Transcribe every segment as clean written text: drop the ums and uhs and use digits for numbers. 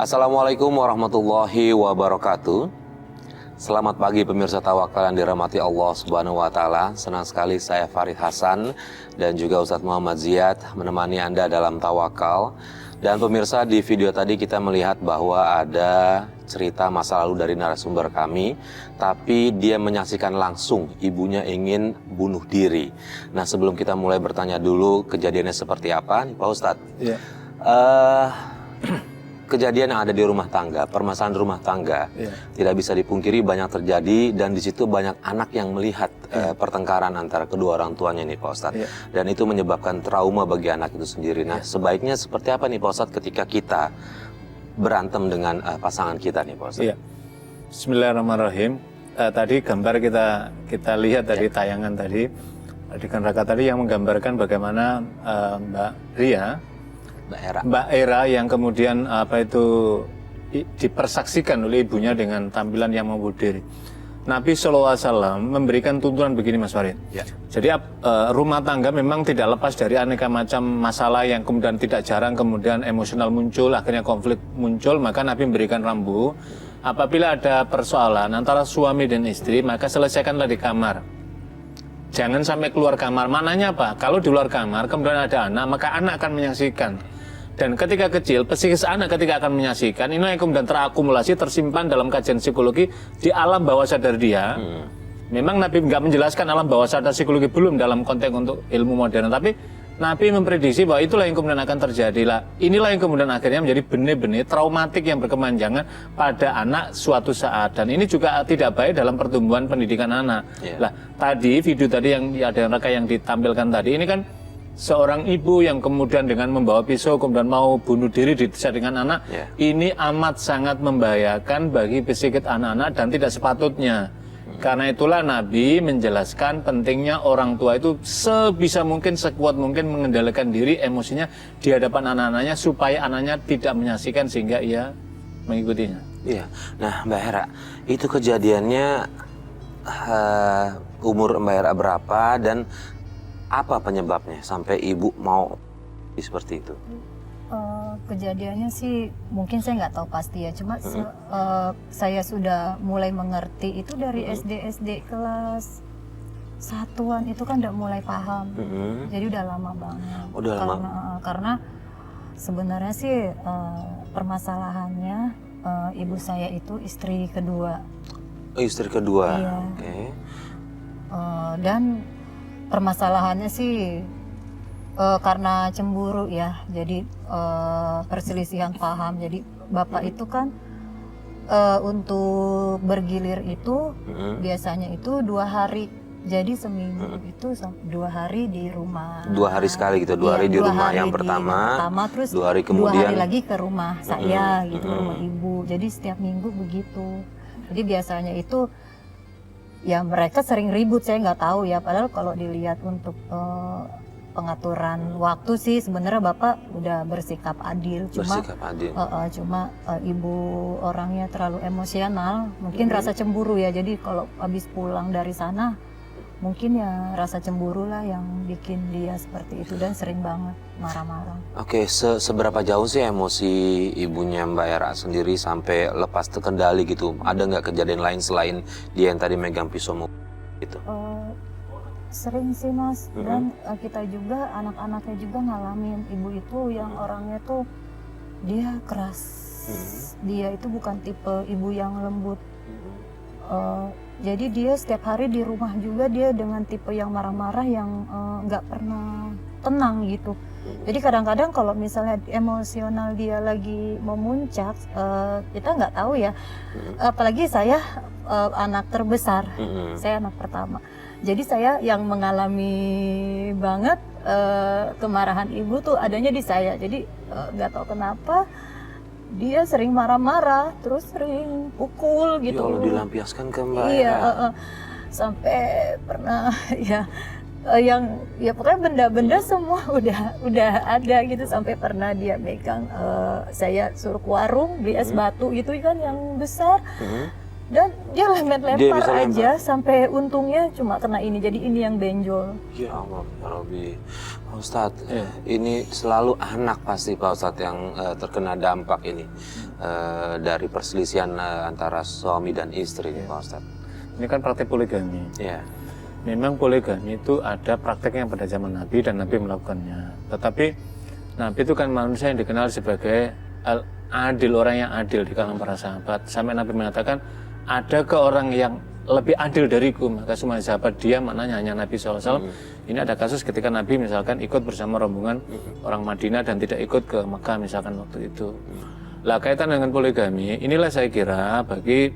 Assalamualaikum warahmatullahi wabarakatuh. Selamat pagi pemirsa Tawakal yang dirahmati Allah Subhanahu wa taala. Senang sekali saya Farid Hasan dan juga Ustadz Muhammad Ziyad menemani Anda dalam Tawakal. Dan pemirsa, di video tadi kita melihat bahwa ada cerita masa lalu dari narasumber kami, tapi dia menyaksikan langsung ibunya ingin bunuh diri. Nah, sebelum kita mulai bertanya dulu kejadiannya seperti apa nih Pak Ustadz. Iya. Kejadian yang ada di rumah tangga, permasalahan rumah tangga, tidak bisa dipungkiri banyak terjadi, dan di situ banyak anak yang melihat pertengkaran antara kedua orang tuanya nih Pak Ustadz. Dan itu menyebabkan trauma bagi anak itu sendiri. Nah, sebaiknya seperti apa nih Pak Ustadz ketika kita berantem dengan pasangan kita nih Pak Ustadz? Bismillahirrahmanirrahim. Tadi gambar kita lihat tadi tayangan tadi, adegan raka tadi yang menggambarkan bagaimana Mbak Era yang kemudian dipersaksikan oleh ibunya dengan tampilan yang membunuh diri. Nabi SAW memberikan tuntunan begini Mas Farid. Jadi rumah tangga memang tidak lepas dari aneka macam masalah yang kemudian tidak jarang kemudian emosional muncul, akhirnya konflik muncul. Maka Nabi memberikan rambu, apabila ada persoalan antara suami dan istri, maka selesaikanlah di kamar. Jangan sampai keluar kamar. Maknanya apa? Kalau di luar kamar kemudian ada anak, maka anak akan menyaksikan. Dan ketika kecil, psikis anak ketika akan menyaksikan, ini yang kemudian terakumulasi, tersimpan dalam kajian psikologi di alam bawah sadar dia. Memang Nabi nggak menjelaskan alam bawah sadar psikologi belum dalam konteks untuk ilmu modern, tapi Nabi memprediksi bahwa itulah yang kemudian akan terjadi. Inilah yang kemudian akhirnya menjadi benih-benih traumatik yang berkepanjangan pada anak suatu saat. Dan ini juga tidak baik dalam pertumbuhan pendidikan anak. Tadi video tadi yang ada yang ditampilkan tadi, ini kan seorang ibu yang kemudian dengan membawa pisau kemudian mau bunuh diri didesak dengan anak. Ini amat sangat membahayakan bagi psikis anak-anak dan tidak sepatutnya. Karena itulah Nabi menjelaskan pentingnya orang tua itu sebisa mungkin, sekuat mungkin mengendalikan diri emosinya di hadapan anak-anaknya supaya anaknya tidak menyaksikan sehingga ia mengikutinya. Iya. Nah, Mbak Hera, itu kejadiannya umur Mbak Hera berapa dan apa penyebabnya sampai ibu mau seperti itu? Kejadiannya sih mungkin saya nggak tahu pasti ya, cuma saya sudah mulai mengerti itu dari SD kelas satuan itu kan udah mulai paham. Jadi udah lama banget. Karena sebenarnya sih permasalahannya ibu saya itu istri kedua. Istri kedua. Iya. Dan permasalahannya sih karena cemburu ya, jadi perselisihan paham. Jadi bapak itu kan untuk bergilir itu biasanya itu 2 hari, jadi seminggu itu 2 hari di rumah. 2 hari sekali gitu, 2 hari di rumah yang pertama, terus 2 hari kemudian 2 hari lagi ke rumah saya gitu, rumah ibu. Jadi setiap minggu begitu. Jadi biasanya itu ya mereka sering ribut, saya nggak tahu ya. Padahal kalau dilihat untuk pengaturan waktu sih sebenarnya bapak udah bersikap adil. Cuma ibu orangnya terlalu emosional, mungkin rasa cemburu ya. Jadi kalau habis pulang dari sana mungkin ya rasa cemburu lah yang bikin dia seperti itu dan sering banget marah-marah. Oke, seberapa jauh sih emosi ibunya Mbak Era sendiri sampai lepas terkendali gitu? Ada nggak kejadian lain selain dia yang tadi megang pisau gitu? Sering sih Mas, dan kita juga anak-anaknya juga ngalamin. Ibu itu yang orangnya tuh dia keras. Dia itu bukan tipe ibu yang lembut. Jadi dia setiap hari di rumah juga dia dengan tipe yang marah-marah, yang nggak pernah tenang gitu. Jadi kadang-kadang kalau misalnya emosional dia lagi memuncak, kita nggak tahu ya. Apalagi saya anak terbesar, saya anak pertama. Jadi saya yang mengalami banget kemarahan ibu tuh adanya di saya. Jadi nggak tahu kenapa dia sering marah-marah, terus sering pukul gitu. Ya Allah, dilampiaskan ke Mbak Era. Iya, sampai pernah ya yang ya pokoknya benda-benda semua udah ada gitu. Sampai pernah dia megang, saya suruh ke warung beli es batu gitu kan yang besar. Dan dia Dia lempar bisa aja sampai untungnya cuma kena ini. Jadi ini yang benjol. Ya Allah, ya Rabbi. Pak Ustadz, ini selalu anak pasti Pak Ustadz yang terkena dampak ini dari perselisihan antara suami dan istri nih Pak Ustadz. Ini kan praktek poligami. Iya. Memang poligami itu ada prakteknya pada zaman Nabi dan Nabi melakukannya. Tetapi Nabi itu kan manusia yang dikenal sebagai adil, orang yang adil di kalangan para sahabat. Sampai Nabi mengatakan, ada ke orang yang lebih adil dariku, maka semua sahabat dia maknanya hanya Nabi SAW. Ini ada kasus ketika Nabi misalkan ikut bersama rombongan orang Madinah dan tidak ikut ke Mekah misalkan waktu itu. Lah kaitan dengan poligami, inilah saya kira bagi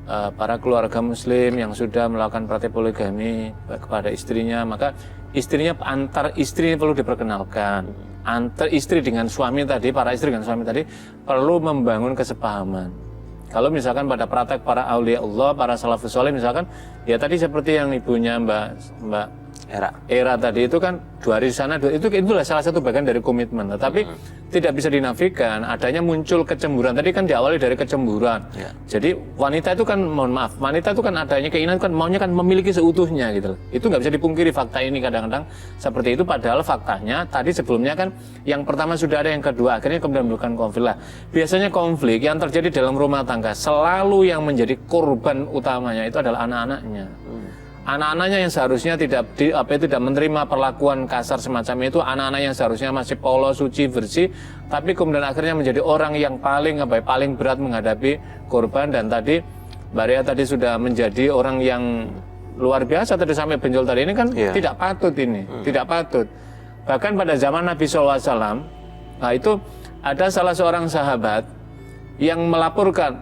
para keluarga muslim yang sudah melakukan praktek poligami kepada istrinya, maka istrinya antar istri perlu diperkenalkan. Antar istri dengan suami tadi, para istri dengan suami tadi perlu membangun kesepahaman. Kalau misalkan pada praktek para aulia Allah, para salafus soleh misalkan, ya tadi seperti yang ibunya Mbak Era tadi itu kan 2 hari di sana, itulah salah satu bagian dari komitmen. Tetapi tidak bisa dinafikan adanya muncul kecemburuan. Tadi kan diawali dari kecemburuan. Ya. Jadi wanita itu kan, mohon maaf, wanita itu kan adanya keinginan kan maunya kan memiliki seutuhnya gitu. Itu nggak bisa dipungkiri fakta ini kadang-kadang seperti itu. Padahal faktanya tadi sebelumnya kan yang pertama sudah ada, yang kedua akhirnya kemudian menimbulkan konflik lah. Biasanya konflik yang terjadi dalam rumah tangga selalu yang menjadi korban utamanya itu adalah anak-anaknya. Anak-anaknya yang seharusnya tidak menerima perlakuan kasar semacam itu, anak-anak yang seharusnya masih polos, suci, bersih, tapi kemudian akhirnya menjadi orang yang paling berat menghadapi korban. Dan tadi Mbak Ria tadi sudah menjadi orang yang luar biasa tadi sampai benjol tadi ini kan tidak patut ini, tidak patut. Bahkan pada zaman Nabi SAW, nah itu ada salah seorang sahabat yang melaporkan,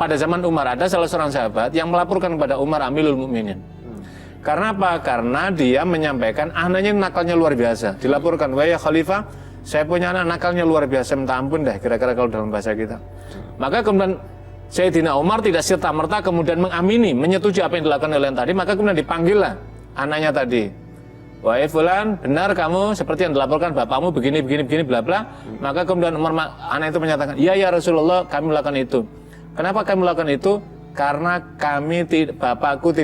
pada zaman Umar ada salah seorang sahabat yang melaporkan kepada Umar Amirul Mukminin. Karena apa? Karena dia menyampaikan anaknya nakalnya luar biasa. Dilaporkan, wahai Khalifah, saya punya anak nakalnya luar biasa, minta ampun deh kira-kira kalau dalam bahasa kita. Maka kemudian Sayyidina Umar tidak serta-merta kemudian mengamini, menyetujui apa yang dilakukan oleh yang tadi, maka kemudian dipanggillah anaknya tadi. Wahai fulan, benar kamu seperti yang dilaporkan bapakmu begini bla bla. Maka kemudian anak itu menyatakan, ya Rasulullah, kami melakukan itu. Kenapa kami melakukan itu? Karena bapakku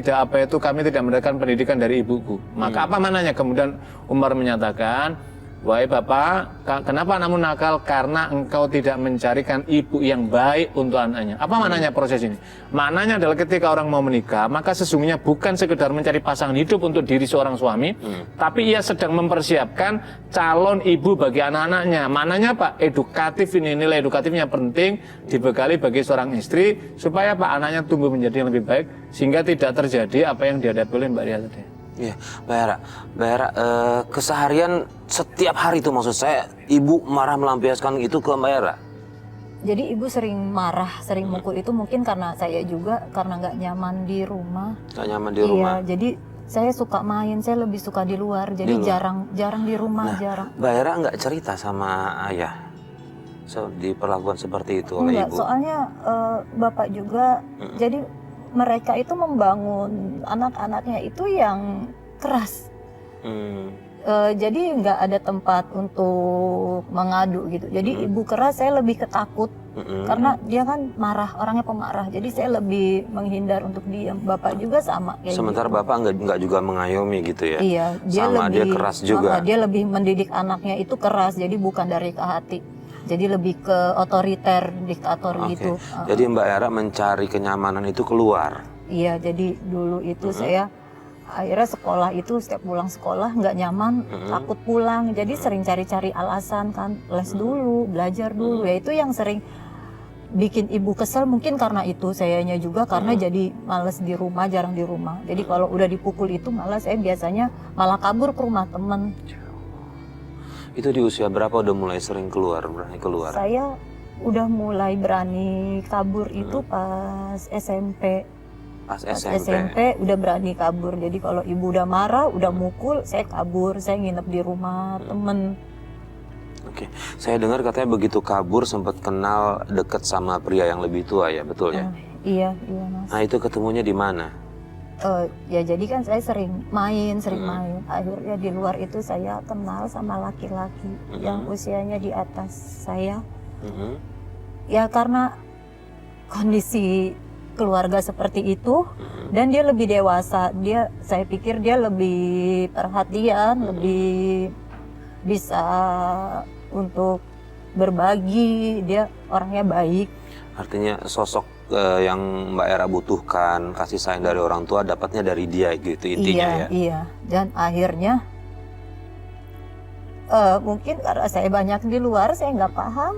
kami tidak mendapatkan pendidikan dari ibuku. Maka apa mananya? Kemudian Umar menyatakan, wahai bapak, kenapa anakmu nakal? Karena engkau tidak mencarikan ibu yang baik untuk anaknya. Apa maknanya proses ini? Maknanya adalah ketika orang mau menikah, maka sesungguhnya bukan sekedar mencari pasangan hidup untuk diri seorang suami, tapi ia sedang mempersiapkan calon ibu bagi anak-anaknya. Maknanya Pak, edukatif ini, nilai edukatifnya penting dibekali bagi seorang istri, supaya Pak anaknya tumbuh menjadi yang lebih baik, sehingga tidak terjadi apa yang dihadapi oleh Mbak Ria tadi. Iya, Mbak Hera, keseharian setiap hari itu maksud saya, ibu marah melampiaskan itu ke Mbak Hera? Jadi ibu sering marah, sering mukul itu mungkin karena saya juga, karena nggak nyaman di rumah. Nggak nyaman di rumah? Iya, jadi saya suka main, saya lebih suka di luar, jadi jarang di rumah, jarang. Mbak Hera nggak cerita sama ayah diperlakukan seperti itu oleh ibu? Soalnya bapak juga, jadi mereka itu membangun anak-anaknya itu yang keras. Jadi nggak ada tempat untuk mengadu gitu. Jadi ibu keras, saya lebih ketakut karena dia kan marah, orangnya pemarah. Jadi saya lebih menghindar untuk diam. Bapak juga sama. Sementara gitu. Bapak nggak juga mengayomi gitu ya? Iya, dia keras juga. Dia lebih mendidik anaknya itu keras. Jadi bukan dari ke hati. Jadi lebih ke otoriter, diktator gitu. Jadi Mbak Hera mencari kenyamanan itu keluar? Iya, jadi dulu itu saya akhirnya sekolah itu setiap pulang sekolah nggak nyaman, takut pulang. Jadi sering cari-cari alasan kan, les dulu, belajar dulu. Ya itu yang sering bikin ibu kesel, mungkin karena itu sayanya juga karena jadi males di rumah, jarang di rumah. Jadi kalau udah dipukul itu malah saya biasanya malah kabur ke rumah teman. Itu di usia berapa udah mulai sering berani keluar? Saya udah mulai berani kabur itu pas SMP. Pas SMP udah berani kabur. Jadi kalau ibu udah marah, udah mukul, saya kabur. Saya nginep di rumah temen. Oke, saya dengar katanya begitu kabur sempat kenal deket sama pria yang lebih tua ya, betul ya? Iya Mas. Nah itu ketemunya di mana? Ya jadi kan saya sering main. Akhirnya di luar itu saya kenal sama laki-laki yang usianya di atas saya. Ya karena kondisi keluarga seperti itu, dan dia lebih dewasa. Saya pikir dia lebih perhatian, lebih bisa untuk berbagi. Dia orangnya baik. Artinya sosok yang Mbak Era butuhkan, kasih sayang dari orang tua, dapatnya dari dia gitu intinya ya. Iya. Dan akhirnya mungkin karena saya banyak di luar, saya nggak paham.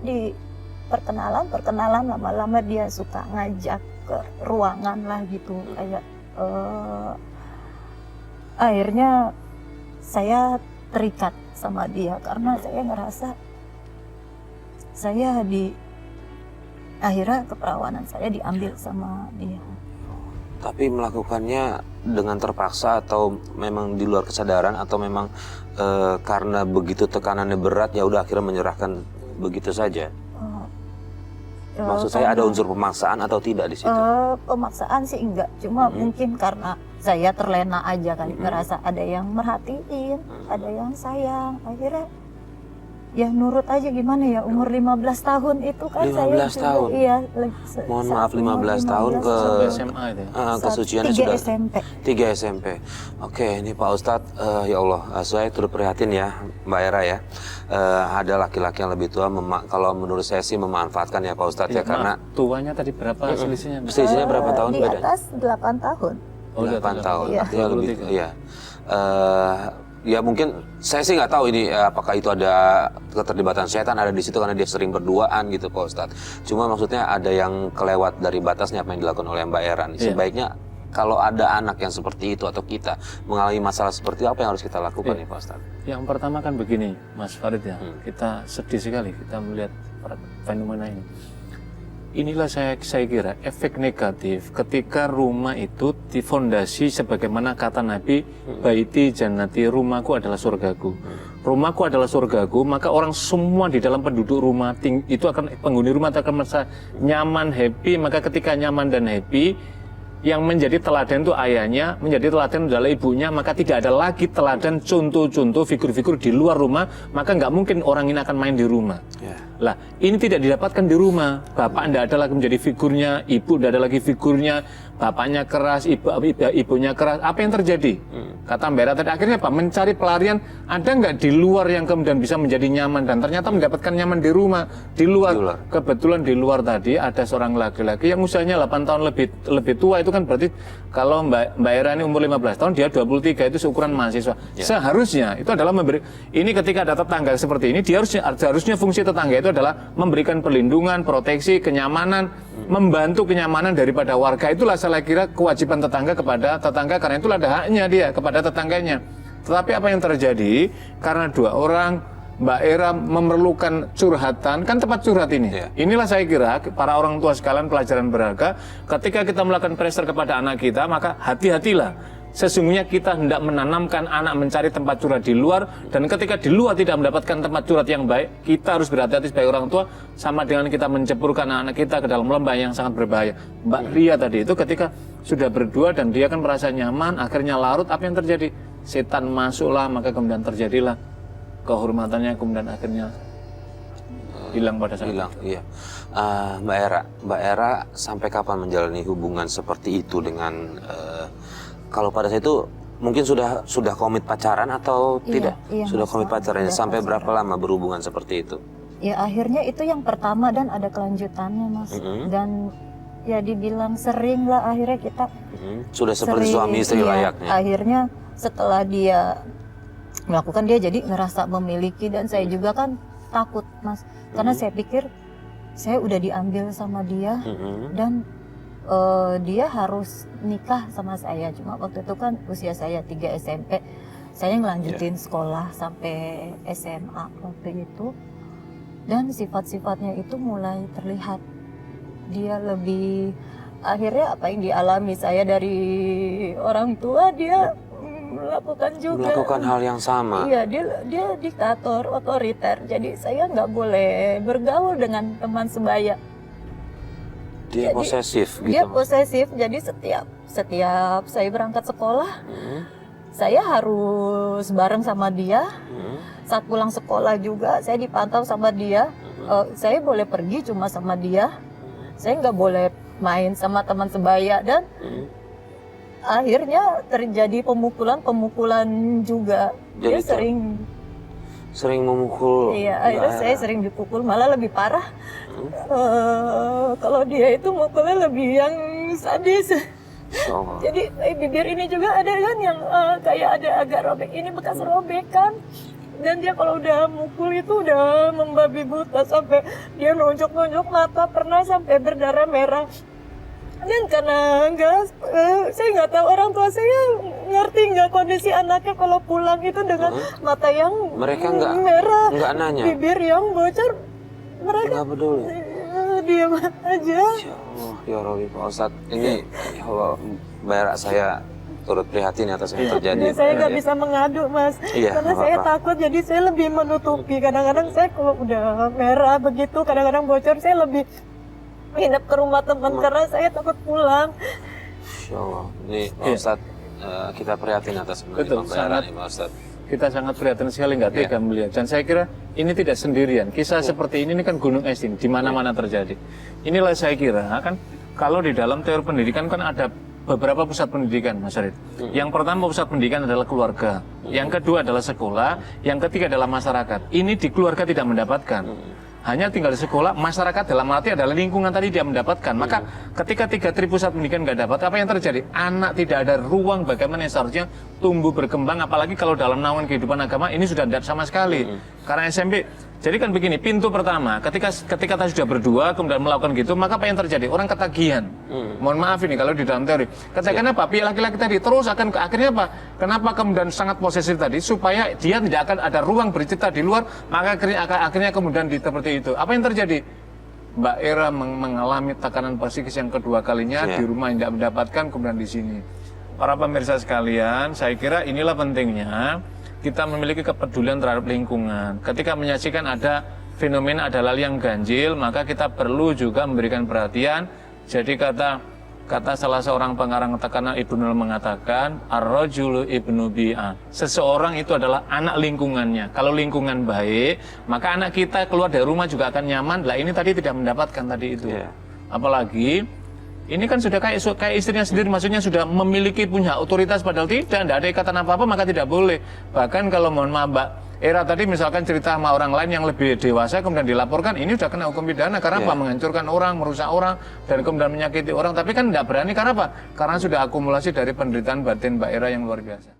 Di perkenalan lama-lama dia suka ngajak ke ruangan lah gitu, kayak akhirnya saya terikat sama dia karena saya ngerasa akhirnya keperawanan saya diambil sama dia. Tapi melakukannya dengan terpaksa atau memang di luar kesadaran atau memang karena begitu tekanannya berat ya udah akhirnya menyerahkan begitu saja? Maksud saya ada unsur pemaksaan atau tidak di situ? Pemaksaan sih enggak, cuma mungkin karena saya terlena aja kan, ngerasa ada yang merhatiin, ada yang sayang, akhirnya ya nurut aja. Gimana ya, umur 15 tahun itu kan 15 saya juga, tahun? iya. Mohon maaf, 15 tahun ke SMA itu ya? kesuciannya 3 sudah SMP. 3 SMP. Oke, ini Pak Ustadz, ya Allah, saya turut prihatin ya Mbak Era ya. Ada laki-laki yang lebih tua, kalau menurut saya sih memanfaatkan ya Pak Ustadz ya, karena tuanya tadi berapa selisihnya? selisihnya berapa tahun Di bedanya? atas 8 tahun. 8 tahun, Iya. artinya lebih, iya. Ya mungkin saya sih nggak tahu ini apakah itu ada keterlibatan setan ada di situ karena dia sering berduaan gitu Pak Ustadz. Cuma maksudnya ada yang kelewat dari batasnya apa yang dilakukan oleh Mbak Era. Sebaiknya kalau ada anak yang seperti itu atau kita mengalami masalah seperti apa yang harus kita lakukan nih Pak Ustadz? Yang pertama kan begini Mas Farid ya, kita sedih sekali kita melihat fenomena ini. Inilah saya kira efek negatif ketika rumah itu difondasi sebagaimana kata Nabi, baiti jannati, rumahku adalah surgaku. Rumahku adalah surgaku, maka orang semua di dalam penduduk rumah itu akan, penghuni rumah akan merasa nyaman, happy. Maka ketika nyaman dan happy, yang menjadi teladan itu ayahnya, menjadi teladan adalah ibunya, maka tidak ada lagi teladan contoh-contoh figur-figur di luar rumah, maka nggak mungkin orang ini akan main di rumah. Lah, ini tidak didapatkan di rumah. Bapak tidak ada lagi menjadi figurnya, ibu tidak ada lagi figurnya, bapaknya keras, ibunya keras. Apa yang terjadi? Kata Mbak Era tadi, akhirnya apa? Mencari pelarian, ada nggak di luar yang kemudian bisa menjadi nyaman, dan ternyata mendapatkan nyaman di rumah, di luar. Kebetulan di luar tadi ada seorang laki-laki yang usianya 8 tahun lebih tua, itu kan berarti kalau Mbak Era ini umur 15 tahun, dia 23, itu seukuran mahasiswa. Seharusnya itu adalah ini ketika ada tetangga seperti ini, dia harusnya fungsi tetangga itu adalah memberikan perlindungan, proteksi, kenyamanan, membantu kenyamanan daripada warga. Itulah saya kira kewajiban tetangga kepada tetangga, karena itulah ada haknya dia kepada tetangganya. Tetapi apa yang terjadi, karena dua orang, Mbak Era memerlukan curhatan, kan tempat curhat ini. Inilah saya kira para orang tua sekalian pelajaran berharga, ketika kita melakukan pressure kepada anak kita, maka hati-hatilah. Sesungguhnya kita hendak menanamkan anak mencari tempat curhat di luar, dan ketika di luar tidak mendapatkan tempat curhat yang baik, kita harus berhati-hati sebagai orang tua, sama dengan kita menceburkan anak kita ke dalam lembah yang sangat berbahaya. Mbak Ria tadi itu ketika sudah berdua dan dia kan merasa nyaman, akhirnya larut, apa yang terjadi? Setan masuklah, maka kemudian terjadilah kehormatannya, kemudian akhirnya hilang pada saat itu. Iya. Mbak Era sampai kapan menjalani hubungan seperti itu dengan kalau pada saat itu mungkin sudah komit pacaran atau tidak? Iya, sudah komit pacaran. Sampai berapa lama berhubungan seperti itu? Ya akhirnya itu yang pertama, dan ada kelanjutannya Mas. Dan ya dibilang sering lah, akhirnya kita sudah seperti suami istri layaknya. Akhirnya setelah dia melakukan, dia jadi ngerasa memiliki, dan saya juga kan takut Mas, karena saya pikir saya udah diambil sama dia, dan dia harus nikah sama saya. Cuma waktu itu kan usia saya 3 SMP, saya ngelanjutin sekolah sampai SMA waktu itu, dan sifat-sifatnya itu mulai terlihat. Dia lebih, akhirnya apa yang dialami saya dari orang tua, dia melakukan hal yang sama. Iya, dia diktator, otoriter. Jadi saya nggak boleh bergaul dengan teman sebaya. Dia posesif gitu. Dia posesif. Jadi setiap saya berangkat sekolah, saya harus bareng sama dia. Saat pulang sekolah juga saya dipantau sama dia. Saya boleh pergi cuma sama dia. saya nggak boleh main sama teman sebaya, dan akhirnya terjadi pemukulan juga. Dia Jadi sering memukul. iya, akhirnya saya sering dipukul, malah lebih parah. Kalau dia itu mukulnya lebih yang sadis. Jadi bibir ini juga ada kan yang kayak ada agak robek, ini bekas robekan. Dan dia kalau udah mukul itu udah membabi buta, sampai dia nonjok-nonjok mata, pernah sampai berdarah merah. Dan karena saya nggak tahu, orang tua saya ngerti nggak kondisi anaknya kalau pulang itu dengan mata yang Mereka nggak merah, nanya, bibir yang bocor, mereka nggak peduli. diam aja. Ya Allah, ya Rabbi, Pak Ustadz, ini ya Allah, bayar saya turut prihatin atas yang terjadi. Saya nggak bisa mengadu, Mas, Iya, karena nggak saya apa-apa. takut, jadi saya lebih menutupi. Kadang-kadang saya kalau udah merah begitu, kadang-kadang bocor, saya lebih nginep ke rumah teman karena saya takut pulang. Insya Allah, ini Pak Ustadz, kita prihatin atas Betul, pembayaran ini Pak Ustadz. Kita sangat prihatin sekali, nggak tega melihat. Dan saya kira ini tidak sendirian. Kisah seperti ini kan gunung es ini, di mana-mana terjadi. Inilah saya kira kan, kalau di dalam teori pendidikan kan ada beberapa pusat pendidikan, Mas Arid. Yang pertama pusat pendidikan adalah keluarga. Yang kedua adalah sekolah. Yang ketiga adalah masyarakat. Ini di keluarga tidak mendapatkan. Hanya tinggal di sekolah, masyarakat dalam arti adalah lingkungan tadi dia mendapatkan. Maka ketika 3 pusat pendidikan nggak dapat, apa yang terjadi? Anak tidak ada ruang bagaimana yang seharusnya tumbuh berkembang, apalagi kalau dalam naungan kehidupan agama ini sudah tidak sama sekali. Karena SMP, jadi kan begini, pintu pertama, ketika kita sudah berdua kemudian melakukan gitu, maka apa yang terjadi? Orang ketagihan. Mohon maaf ini kalau di dalam teori. Katakan apa? Pihak laki-laki tadi terus akan akhirnya apa? Kenapa kemudian sangat posesif tadi? Supaya dia tidak akan ada ruang bercerita di luar, maka akhirnya kemudian seperti itu. Apa yang terjadi? Mbak Era mengalami tekanan psikis yang kedua kalinya di rumah yang tidak mendapatkan, kemudian di sini. Para pemirsa sekalian, saya kira inilah pentingnya kita memiliki kepedulian terhadap lingkungan. Ketika menyaksikan ada fenomena, ada hal yang ganjil, maka kita perlu juga memberikan perhatian. Jadi kata salah seorang pengarang tekanan Ibnu mengatakan, ar-rajulu ibnu bi'ah. Seseorang itu adalah anak lingkungannya. Kalau lingkungan baik, maka anak kita keluar dari rumah juga akan nyaman. Lah ini tadi tidak mendapatkan tadi itu. Apalagi ini kan sudah kayak istrinya sendiri, maksudnya sudah memiliki punya otoritas, padahal tidak ada ikatan apa-apa, maka tidak boleh. Bahkan kalau mohon maaf Mbak Era tadi misalkan cerita sama orang lain yang lebih dewasa kemudian dilaporkan, ini sudah kena hukum pidana karena apa? Menghancurkan orang, merusak orang, dan kemudian menyakiti orang. Tapi kan tidak berani karena apa? Karena sudah akumulasi dari penderitaan batin Mbak Era yang luar biasa.